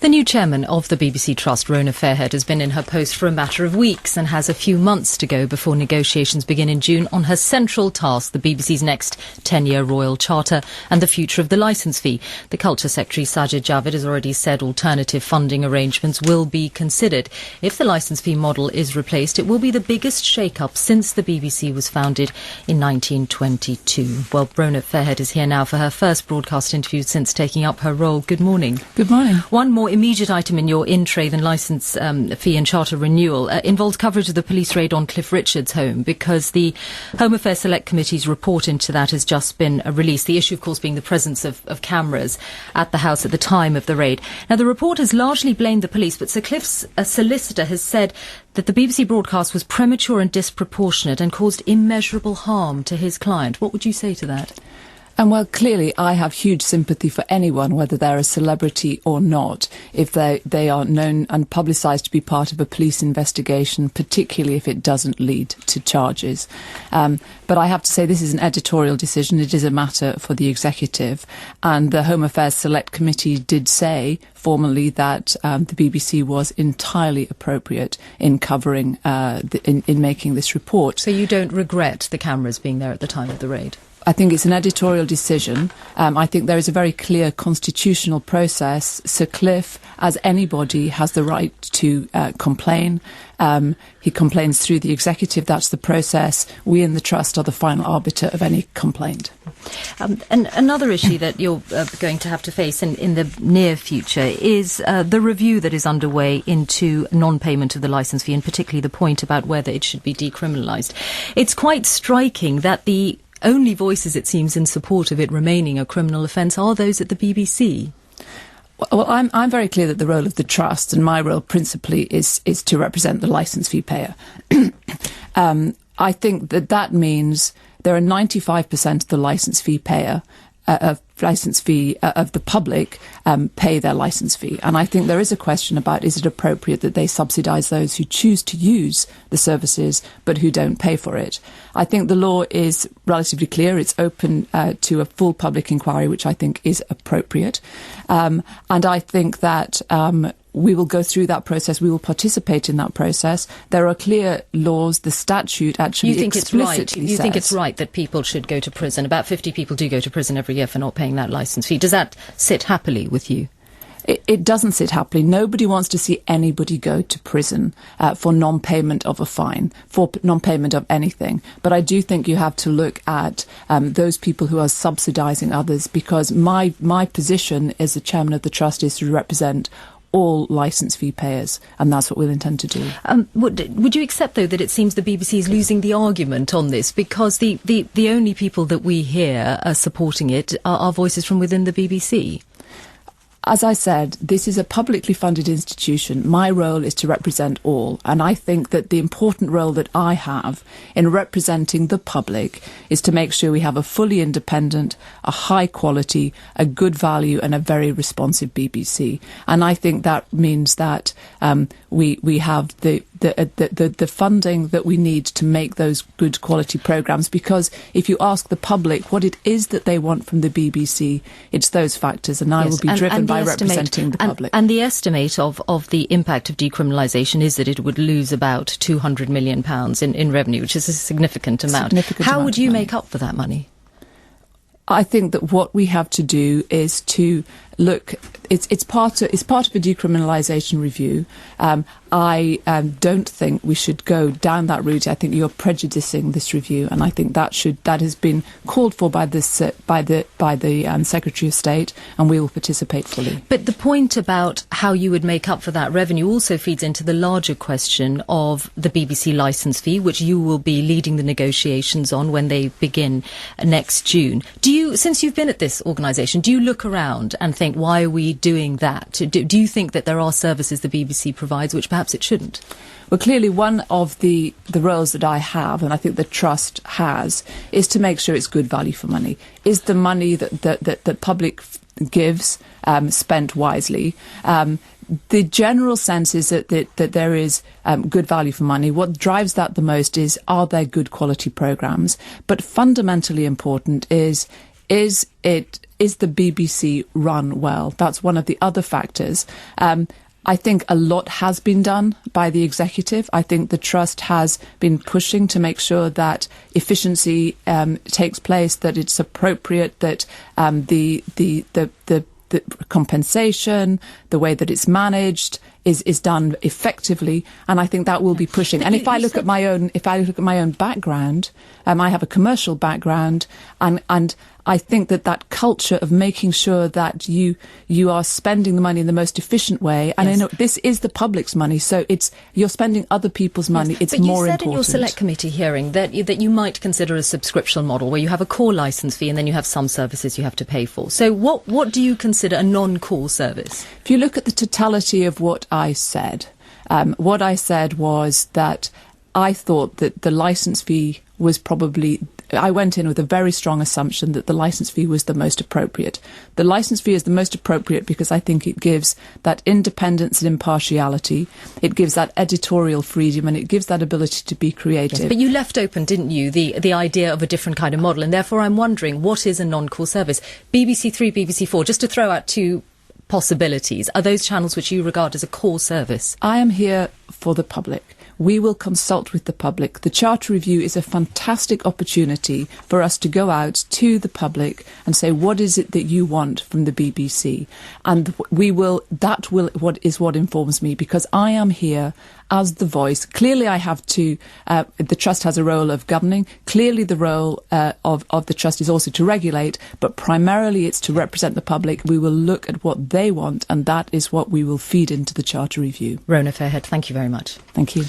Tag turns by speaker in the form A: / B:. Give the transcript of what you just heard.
A: The new chairman of the BBC Trust, Rona Fairhead, has been in her post for a matter of weeks and has a few months to go before negotiations begin in June on her central task, the BBC's next 10-year Royal Charter and the future of the licence fee. The Culture Secretary, Sajid Javid, has already said alternative funding arrangements will be considered. If the licence fee model is replaced, it will be the biggest shake-up since the BBC was founded in 1922. Well, Rona Fairhead is here now for her first broadcast interview since taking up her role. Good morning.
B: Good morning.
A: One more immediate item in your in-tray than licence fee and charter renewal involves coverage of the police raid on Cliff Richard's home, because the Home Affairs Select Committee's report into that has just been released. The issue, of course, being the presence of cameras at the house at the time of the raid. Now, the report has largely blamed the police, but Sir Cliff's solicitor has said that the BBC broadcast was premature and disproportionate and caused immeasurable harm to his client. What would you say to that?
B: And well, clearly I have huge sympathy for anyone, whether they're a celebrity or not, if they are known and publicised to be part of a police investigation, particularly if it doesn't lead to charges. But I have to say this is an editorial decision. It is a matter for the executive. And the Home Affairs Select Committee did say formally that the BBC was entirely appropriate in covering, in making this report.
A: So you don't regret the cameras being there at the time of the raid?
B: I think it's an editorial decision. I think there is a very clear constitutional process. Sir Cliff, as anybody, has the right to complain. He complains through the executive. That's the process. We in the Trust are the final arbiter of any complaint.
A: And another issue that you're going to have to face in the near future is the review that is underway into non-payment of the licence fee, and particularly the point about whether it should be decriminalised. It's quite striking that the only voices, it seems, in support of it remaining a criminal offence are those at the BBC.
B: Well, I'm very clear that the role of the Trust, and my role principally, is to represent the licence fee payer. I think that means there are 95% of the licence fee payer of the public pay their licence fee. And I think there is a question about, is it appropriate that they subsidise those who choose to use the services but who don't pay for it? I think the law is relatively clear. It's open to a full public inquiry, which I think is appropriate. And I think that we will go through that process. We will participate in that process. There are clear laws. The statute actually explicitly says...
A: You think it's right that people should go to prison? About 50 people do go to prison every year for not paying that licence fee. Does that sit happily with you?
B: It doesn't sit happily. Nobody wants to see anybody go to prison for non-payment of a fine, for non-payment of anything. But I do think you have to look at those people who are subsidising others, because my position as the chairman of the Trust is to represent all licence fee payers, and that's what we'll intend to do.
A: Would you accept, though, that it seems the BBC is losing the argument on this, because the only people that we hear supporting it are voices from within the BBC?
B: As I said, this is a publicly funded institution. My role is to represent all, and I think that the important role that I have in representing the public is to make sure we have a fully independent, a high quality, a good value and a very responsive BBC. And I think that means that we have the funding that we need to make those good quality programmes, because if you ask the public what it is that they want from the BBC, it's those factors, and I will be driven by representing the public.
A: And the estimate of the impact of decriminalisation is that it would lose about £200 million in revenue, which is a significant amount. How would you make up for that money?
B: I think that what we have to do is to look. It's part of a decriminalisation review. I don't think we should go down that route. I think you're prejudicing this review, and I think that has been called for by the Secretary of State, and we will participate fully.
A: But the point about how you would make up for that revenue also feeds into the larger question of the BBC licence fee, which you will be leading the negotiations on when they begin next June. Since you've been at this organisation, do you look around and think, why are we doing that? Do you think that there are services the BBC provides which perhaps it shouldn't?
B: Well, clearly one of the roles that I have, and I think the Trust has, is to make sure it's good value for money. Is the money that the public gives spent wisely? The general sense is that there is good value for money. What drives that the most is, are there good quality programmes? But fundamentally important is it is the BBC run well? That's one of the other factors. I think a lot has been done by the executive. I think the Trust has been pushing to make sure that efficiency takes place, that it's appropriate, that the compensation, the way that it's managed, is done effectively, and I think that will be pushing. And if I look at my own background, I have a commercial background, and I think that culture of making sure that you are spending the money in the most efficient way, and I know this is the public's money, so you're spending other people's money. It's more important. But you said in your select committee hearing that you might consider a subscription model where you have a core licence fee and then you have some services you have to pay for. So what do you consider a non-core service? If you look at the totality of what I said was that I thought that the licence fee was I went in with a very strong assumption that the licence fee was the most appropriate. The licence fee is the most appropriate because I think it gives that independence and impartiality, it gives that editorial freedom, and it gives that ability to be creative. Yes, but you left open, didn't you, the idea of a different kind of model, and therefore I'm wondering, what is a non-core service? BBC 3, BBC 4, just to throw out two possibilities, are those channels which you regard as a core service? I am here for the public. We will consult with the public. The Charter Review is a fantastic opportunity for us to go out to the public and say, what is it that you want from the BBC? And what informs me, because I am here as the voice. Clearly I have to, the Trust has a role of governing. Clearly the role of the Trust is also to regulate, but primarily it's to represent the public. We will look at what they want, and that is what we will feed into the Charter Review. Rona Fairhead, thank you very much. Thank you.